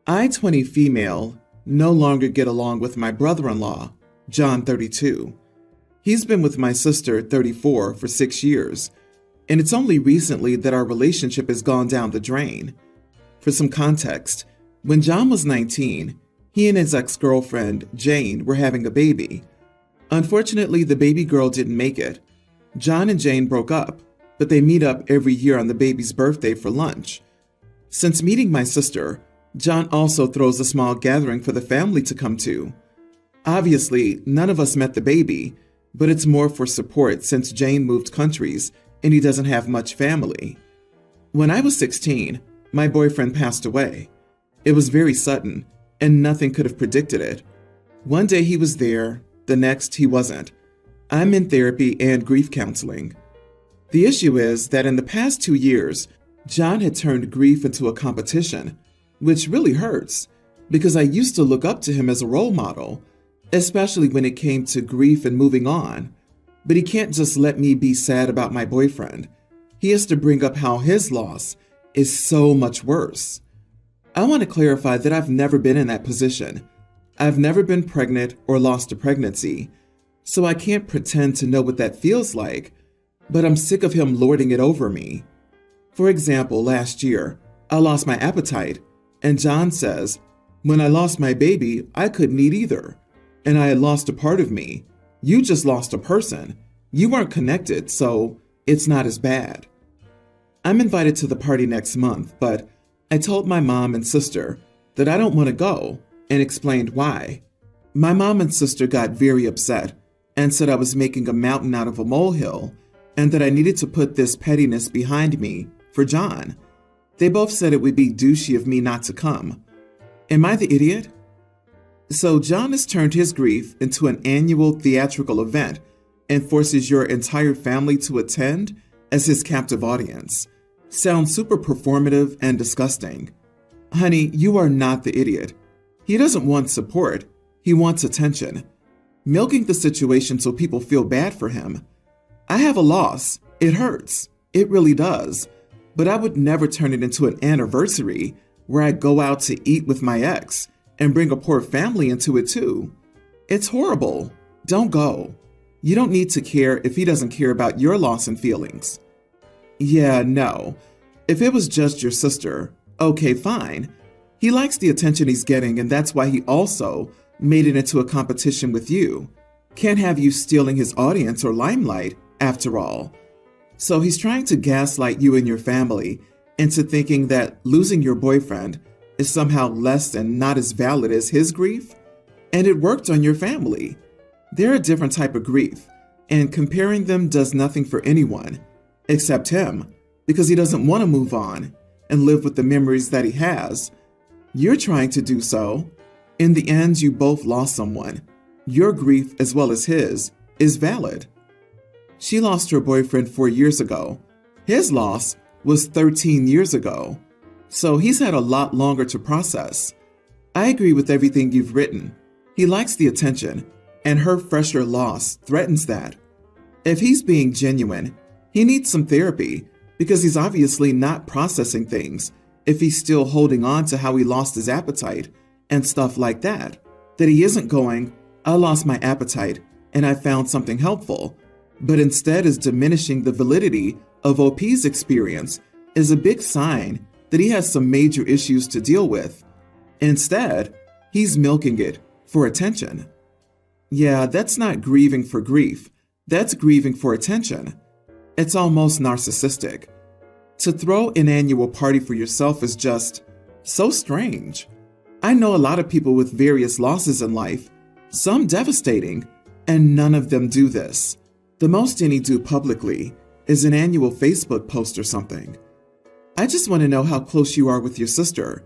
I, 20 female, no longer get along with my brother-in-law, John, 32. He's been with my sister, 34, for 6 years, and it's only recently that our relationship has gone down the drain. For some context, when John was 19, he and his ex-girlfriend, Jane, were having a baby. Unfortunately, the baby girl didn't make it. John and Jane broke up, but they meet up every year on the baby's birthday for lunch. Since meeting my sister, John also throws a small gathering for the family to come to. Obviously, none of us met the baby, but it's more for support since Jane moved countries and he doesn't have much family. When I was 16, my boyfriend passed away. It was very sudden, and nothing could have predicted it. One day he was there, the next he wasn't. I'm in therapy and grief counseling. The issue is that in the past 2 years, John had turned grief into a competition, which really hurts because I used to look up to him as a role model, especially when it came to grief and moving on. But he can't just let me be sad about my boyfriend. He has to bring up how his loss is so much worse. I want to clarify that I've never been in that position. I've never been pregnant or lost a pregnancy, so I can't pretend to know what that feels like, but I'm sick of him lording it over me. For example, last year, I lost my appetite, and John says, "When I lost my baby, I couldn't eat either, and I had lost a part of me. You just lost a person. You weren't connected, so it's not as bad." I'm invited to the party next month, but I told my mom and sister that I don't want to go and explained why. My mom and sister got very upset and said I was making a mountain out of a molehill and that I needed to put this pettiness behind me for John. They both said it would be douchey of me not to come. Am I the idiot? So John has turned his grief into an annual theatrical event and forces your entire family to attend as his captive audience. Sounds super performative and disgusting. Honey, you are not the idiot. He doesn't want support. He wants attention. Milking the situation so people feel bad for him. I have a loss. It hurts. It really does. But I would never turn it into an anniversary where I go out to eat with my ex and bring a poor family into it too. It's horrible. Don't go. You don't need to care if he doesn't care about your loss and feelings. Yeah, no. If it was just your sister, okay, fine. He likes the attention he's getting, and that's why he also made it into a competition with you. Can't have you stealing his audience or limelight, after all. So he's trying to gaslight you and your family into thinking that losing your boyfriend is somehow less and not as valid as his grief. And it worked on your family. They're a different type of grief, and comparing them does nothing for anyone, except him, because he doesn't want to move on and live with the memories that he has. You're trying to do so. In the end, you both lost someone. Your grief, as well as his, is valid. She lost her boyfriend 4 years ago. His loss was 13 years ago. So he's had a lot longer to process. I agree with everything you've written. He likes the attention, and her fresher loss threatens that. If he's being genuine, he needs some therapy because he's obviously not processing things if he's still holding on to how he lost his appetite and stuff like that. That he isn't going, "I lost my appetite and I found something helpful," but instead is diminishing the validity of OP's experience is a big sign that he has some major issues to deal with. Instead, he's milking it for attention. Yeah, that's not grieving for grief. That's grieving for attention. It's almost narcissistic. To throw an annual party for yourself is just so strange. I know a lot of people with various losses in life, some devastating, and none of them do this. The most any do publicly is an annual Facebook post or something. I just want to know how close you are with your sister,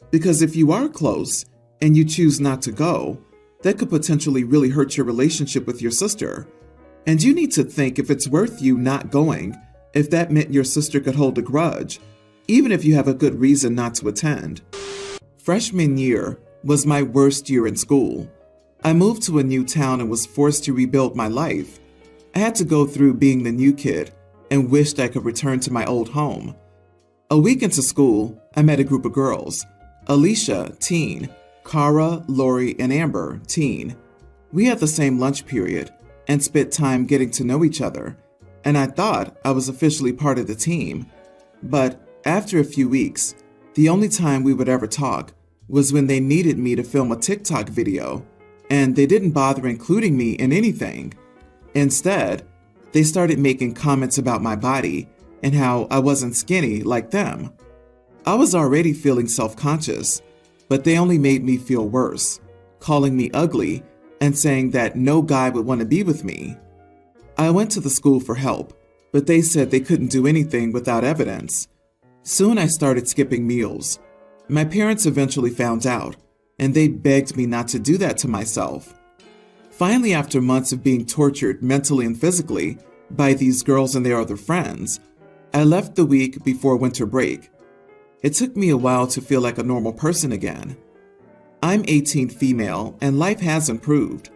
because if you are close and you choose not to go, that could potentially really hurt your relationship with your sister. And you need to think if it's worth you not going, if that meant your sister could hold a grudge, even if you have a good reason not to attend. Freshman year was my worst year in school. I moved to a new town and was forced to rebuild my life. I had to go through being the new kid and wished I could return to my old home. A week into school, I met a group of girls. Alicia, teen. Cara, Lori, and Amber, teen. We had the same lunch period and spent time getting to know each other, and I thought I was officially part of the team. But after a few weeks, the only time we would ever talk was when they needed me to film a TikTok video, and they didn't bother including me in anything. Instead, they started making comments about my body and how I wasn't skinny like them. I was already feeling self-conscious, but they only made me feel worse, calling me ugly and saying that no guy would want to be with me. I went to the school for help, but they said they couldn't do anything without evidence. Soon I started skipping meals. My parents eventually found out, and they begged me not to do that to myself. Finally, after months of being tortured mentally and physically by these girls and their other friends, I left the week before winter break. It took me a while to feel like a normal person again. I'm 18 female, and life has improved.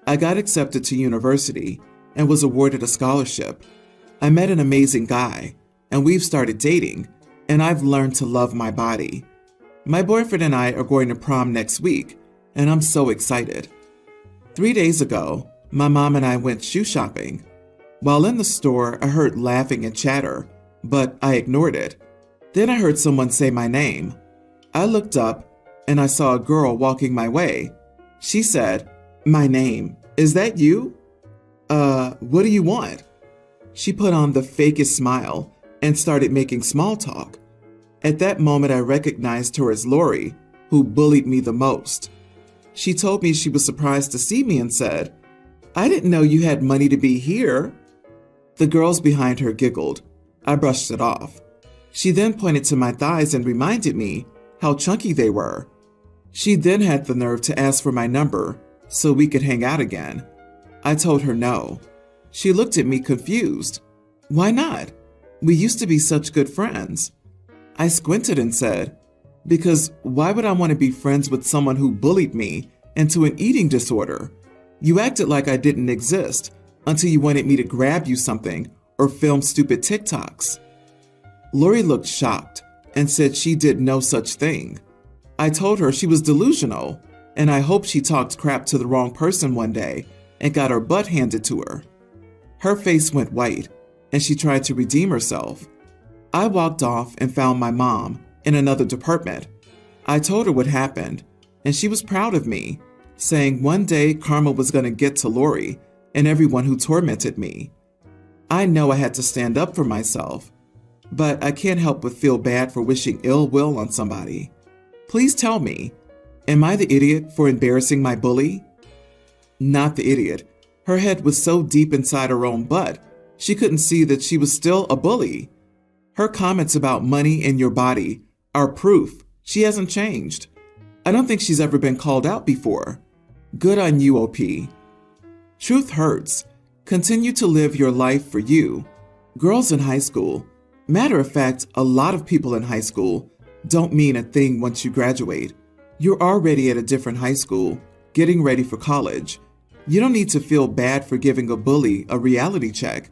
I got accepted to university and was awarded a scholarship. I met an amazing guy, and we've started dating, and I've learned to love my body. My boyfriend and I are going to prom next week, and I'm so excited. 3 days ago, my mom and I went shoe shopping. While in the store, I heard laughing and chatter, but I ignored it. Then I heard someone say my name. I looked up, and I saw a girl walking my way. She said, "My name, is that you? What do you want?" She put on the fakest smile and started making small talk. At that moment, I recognized her as Lori, who bullied me the most. She told me she was surprised to see me and said, "I didn't know you had money to be here." The girls behind her giggled. I brushed it off. She then pointed to my thighs and reminded me how chunky they were. She then had the nerve to ask for my number so we could hang out again. I told her no. She looked at me confused. Why not? We used to be such good friends. I squinted and said, "Because why would I want to be friends with someone who bullied me into an eating disorder? You acted like I didn't exist until you wanted me to grab you something or film stupid TikToks." Lori looked shocked and said she did no such thing. I told her she was delusional, and I hoped she talked crap to the wrong person one day and got her butt handed to her. Her face went white, and she tried to redeem herself. I walked off and found my mom in another department. I told her what happened, and she was proud of me, saying one day karma was going to get to Lori and everyone who tormented me. I know I had to stand up for myself, but I can't help but feel bad for wishing ill will on somebody. Please tell me, am I the idiot for embarrassing my bully? Not the idiot. Her head was so deep inside her own butt, she couldn't see that she was still a bully. Her comments about money and your body are proof she hasn't changed. I don't think she's ever been called out before. Good on you, OP. Truth hurts. Continue to live your life for you. Girls in high school, matter of fact, a lot of people in high school don't mean a thing once you graduate. You're already at a different high school, getting ready for college. You don't need to feel bad for giving a bully a reality check,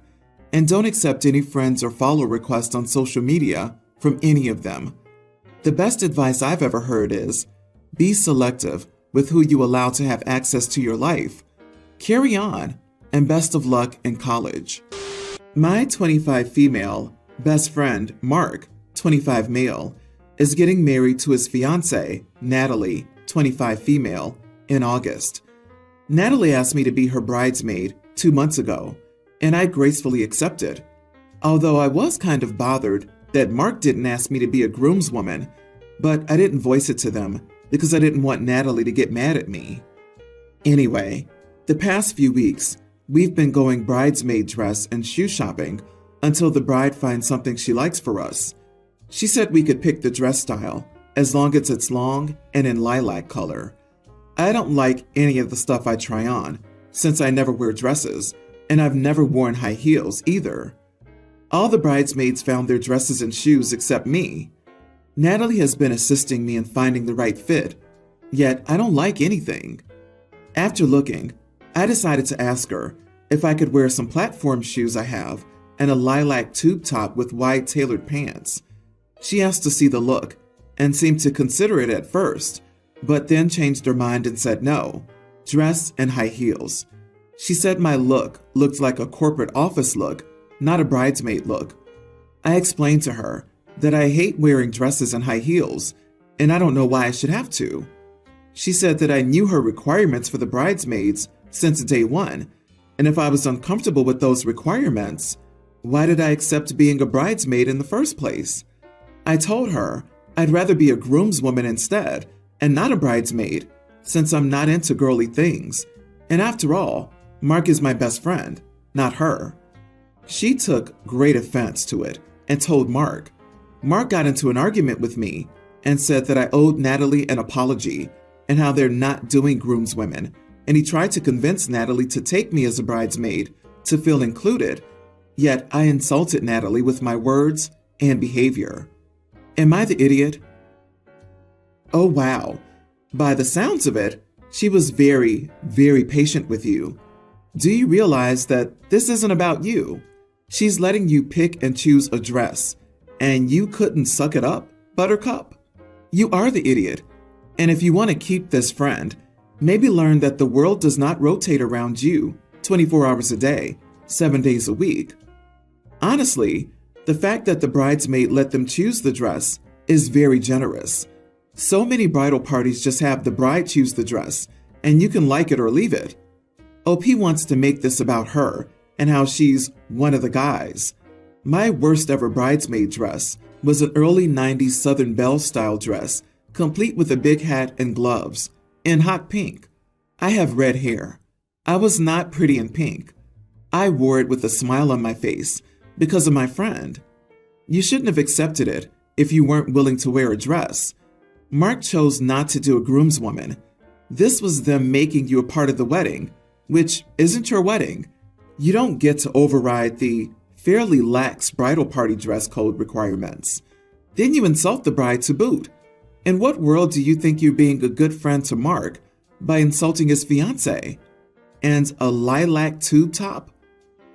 and don't accept any friends or follow requests on social media from any of them. The best advice I've ever heard is, be selective with who you allow to have access to your life. Carry on, and best of luck in college. My 25 female best friend, Mark, 25 male, is getting married to his fiancée, Natalie, 25 female, in August. Natalie asked me to be her bridesmaid 2 months ago, and I gracefully accepted. Although I was kind of bothered that Mark didn't ask me to be a groomswoman, but I didn't voice it to them because I didn't want Natalie to get mad at me. Anyway, the past few weeks, we've been going bridesmaid dress and shoe shopping until the bride finds something she likes for us. She said we could pick the dress style as long as it's long and in lilac color. I don't like any of the stuff I try on since I never wear dresses, and I've never worn high heels either. All the bridesmaids found their dresses and shoes except me. Natalie has been assisting me in finding the right fit, yet I don't like anything. After looking, I decided to ask her if I could wear some platform shoes I have and a lilac tube top with wide tailored pants. She asked to see the look, and seemed to consider it at first, but then changed her mind and said no, dress and high heels. She said my look looked like a corporate office look, not a bridesmaid look. I explained to her that I hate wearing dresses and high heels, and I don't know why I should have to. She said that I knew her requirements for the bridesmaids since day one, and if I was uncomfortable with those requirements, why did I accept being a bridesmaid in the first place? I told her I'd rather be a groomswoman instead and not a bridesmaid, since I'm not into girly things. And after all, Mark is my best friend, not her. She took great offense to it and told Mark. Mark got into an argument with me and said that I owed Natalie an apology and how they're not doing groomswomen, and he tried to convince Natalie to take me as a bridesmaid to feel included, yet I insulted Natalie with my words and behavior. Am I the idiot? Oh wow, by the sounds of it, she was very, very patient with you. Do you realize that this isn't about you? She's letting you pick and choose a dress, and you couldn't suck it up, Buttercup? You are the idiot, and if you want to keep this friend, maybe learn that the world does not rotate around you 24 hours a day, 7 days a week. Honestly, the fact that the bridesmaid let them choose the dress is very generous. So many bridal parties just have the bride choose the dress, and you can like it or leave it. OP wants to make this about her and how she's one of the guys. My worst ever bridesmaid dress was an early 90s Southern Belle style dress, complete with a big hat and gloves, in hot pink. I have red hair. I was not pretty in pink. I wore it with a smile on my face because of my friend. You shouldn't have accepted it if you weren't willing to wear a dress. Mark chose not to do a groomswoman. This was them making you a part of the wedding, which isn't your wedding. You don't get to override the fairly lax bridal party dress code requirements. Then you insult the bride to boot. In what world do you think you're being a good friend to Mark by insulting his fiancée? And a lilac tube top?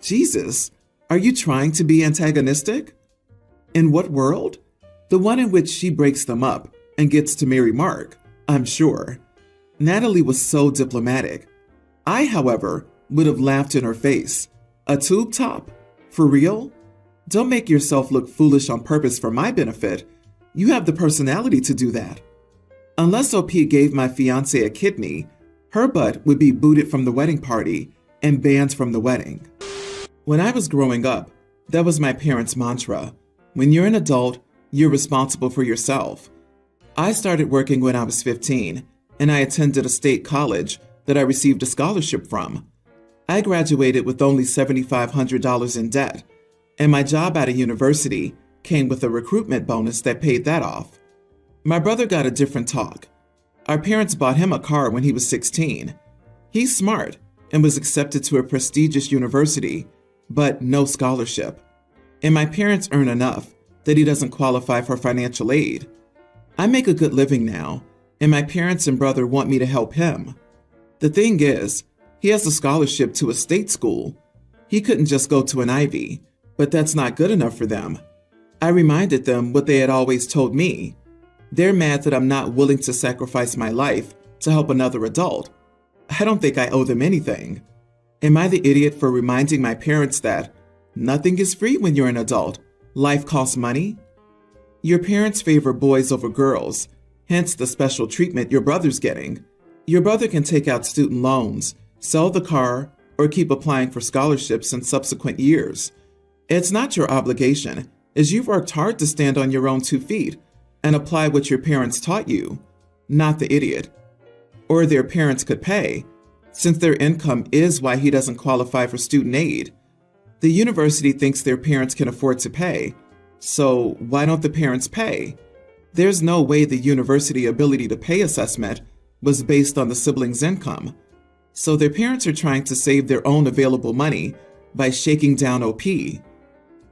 Jesus, are you trying to be antagonistic? In what world? The one in which she breaks them up and gets to marry Mark, I'm sure. Natalie was so diplomatic. I, however, would have laughed in her face. A tube top? For real? Don't make yourself look foolish on purpose for my benefit. You have the personality to do that. Unless OP gave my fiancé a kidney, her butt would be booted from the wedding party and banned from the wedding. When I was growing up, that was my parents' mantra. When you're an adult, you're responsible for yourself. I started working when I was 15, and I attended a state college that I received a scholarship from. I graduated with only $7,500 in debt, and my job at a university came with a recruitment bonus that paid that off. My brother got a different talk. Our parents bought him a car when he was 16. He's smart and was accepted to a prestigious university, but no scholarship. And my parents earn enough that he doesn't qualify for financial aid. I make a good living now, and my parents and brother want me to help him. The thing is, he has a scholarship to a state school. He couldn't just go to an Ivy, but that's not good enough for them. I reminded them what they had always told me. They're mad that I'm not willing to sacrifice my life to help another adult. I don't think I owe them anything. Am I the idiot for reminding my parents that nothing is free when you're an adult? Life costs money? Your parents favor boys over girls, hence the special treatment your brother's getting. Your brother can take out student loans, sell the car, or keep applying for scholarships in subsequent years. It's not your obligation, as you've worked hard to stand on your own 2 feet and apply what your parents taught you, not the idiot. Or their parents could pay, since their income is why he doesn't qualify for student aid. The university thinks their parents can afford to pay, so why don't the parents pay? There's no way the university ability to pay assessment was based on the siblings' income, so their parents are trying to save their own available money by shaking down OP.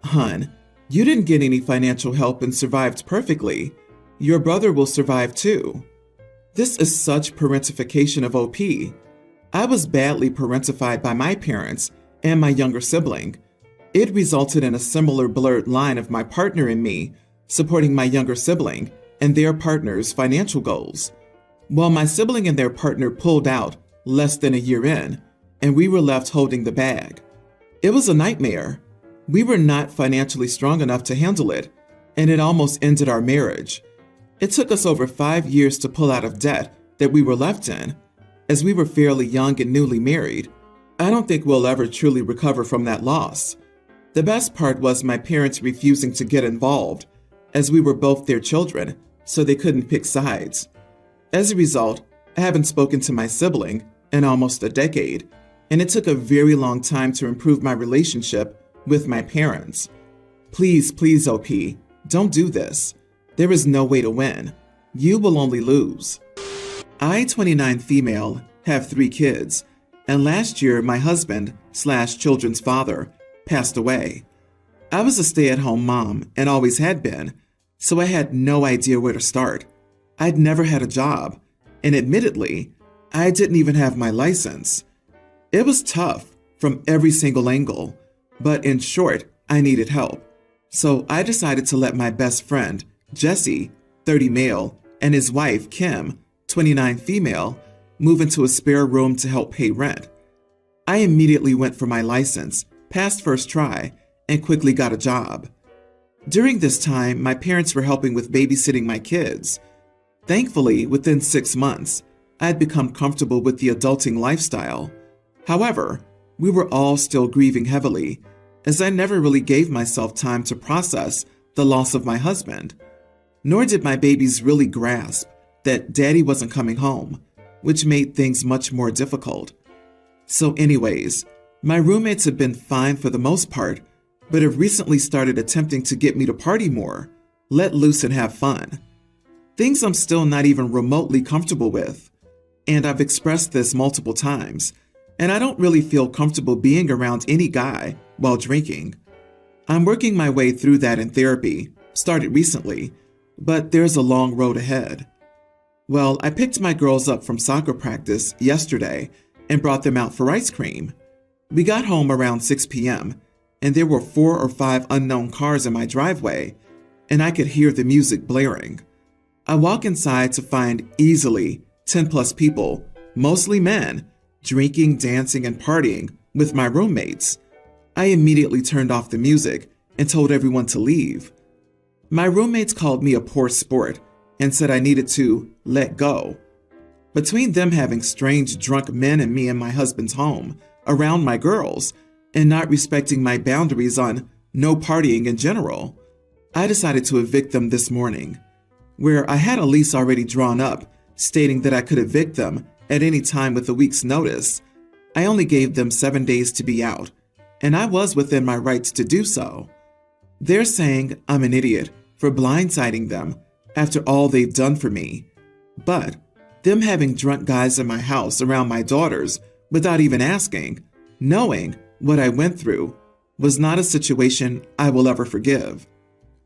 Hun, you didn't get any financial help and survived perfectly. Your brother will survive too. This is such parentification of OP. I was badly parentified by my parents and my younger sibling. It resulted in a similar blurred line of my partner and me supporting my younger sibling and their partner's financial goals. Well, my sibling and their partner pulled out less than a year in, and we were left holding the bag. It was a nightmare. We were not financially strong enough to handle it, and it almost ended our marriage. It took us over 5 years to pull out of debt that we were left in, as we were fairly young and newly married. I don't think we'll ever truly recover from that loss. The best part was my parents refusing to get involved, as we were both their children, so they couldn't pick sides. As a result, I haven't spoken to my sibling in almost a decade, and it took a very long time to improve my relationship with my parents. Please, please, OP, don't do this. There is no way to win. You will only lose. I, 29 female, have 3 kids, and last year my husband/children's father passed away. I was a stay-at-home mom and always had been, so I had no idea where to start. I'd never had a job, and admittedly, I didn't even have my license. It was tough from every single angle, but in short, I needed help. So I decided to let my best friend, Jesse, 30 male, and his wife, Kim, 29 female, move into a spare room to help pay rent. I immediately went for my license, passed first try, and quickly got a job. During this time, my parents were helping with babysitting my kids. Thankfully, within 6 months, I had become comfortable with the adulting lifestyle. However, we were all still grieving heavily, as I never really gave myself time to process the loss of my husband. Nor did my babies really grasp that Daddy wasn't coming home, which made things much more difficult. So anyways, my roommates have been fine for the most part, but have recently started attempting to get me to party more, let loose and have fun. Things I'm still not even remotely comfortable with, and I've expressed this multiple times, and I don't really feel comfortable being around any guy while drinking. I'm working my way through that in therapy, started recently, but there's a long road ahead. Well, I picked my girls up from soccer practice yesterday and brought them out for ice cream. We got home around 6 p.m., and there were 4 or 5 unknown cars in my driveway, and I could hear the music blaring. I walk inside to find easily 10 plus people, mostly men, drinking, dancing, and partying with my roommates. I immediately turned off the music and told everyone to leave. My roommates called me a poor sport and said I needed to let go. Between them having strange drunk men and me in my husband's home, around my girls, and not respecting my boundaries on no partying in general, I decided to evict them this morning, where I had a lease already drawn up stating that I could evict them at any time with a week's notice. I only gave them 7 days to be out, and I was within my rights to do so. They're saying I'm an idiot for blindsiding them after all they've done for me, but them having drunk guys in my house around my daughters without even asking, knowing what I went through, was not a situation I will ever forgive.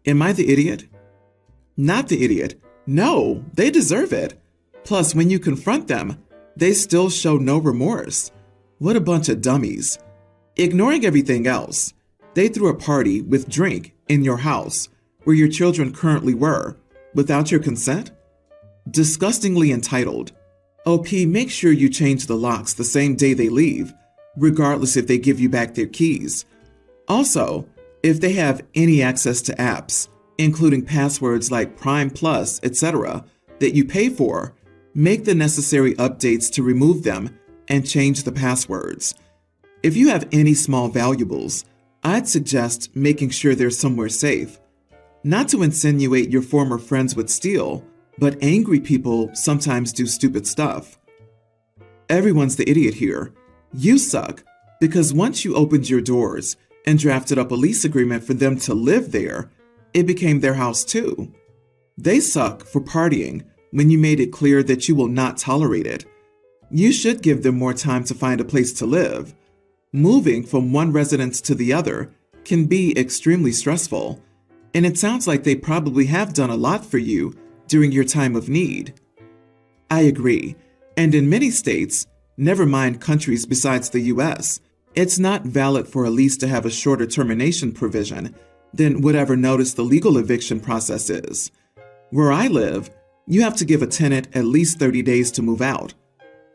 Am I the idiot? Not the idiot. No, they deserve it. Plus, when you confront them, they still show no remorse. What a bunch of dummies. Ignoring everything else, they threw a party with drink in your house where your children currently were, without your consent? Disgustingly entitled. OP, make sure you change the locks the same day they leave, regardless if they give you back their keys. Also, if they have any access to apps, including passwords like Prime Plus, etc., that you pay for, make the necessary updates to remove them and change the passwords. If you have any small valuables, I'd suggest making sure they're somewhere safe. Not to insinuate your former friends would steal, but angry people sometimes do stupid stuff. Everyone's the idiot here. You suck, because once you opened your doors and drafted up a lease agreement for them to live there, it became their house too. They suck for partying when you made it clear that you will not tolerate it. You should give them more time to find a place to live. Moving from one residence to the other can be extremely stressful, and it sounds like they probably have done a lot for you during your time of need. I agree, and in many states, never mind countries besides the US, it's not valid for a lease to have a shorter termination provision than whatever notice the legal eviction process is. Where I live, you have to give a tenant at least 30 days to move out.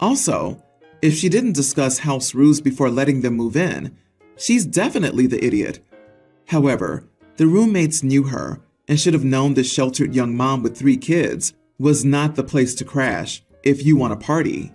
Also, if she didn't discuss house rules before letting them move in, she's definitely the idiot. However, the roommates knew her and should have known this sheltered young mom with 3 kids was not the place to crash if you want a party.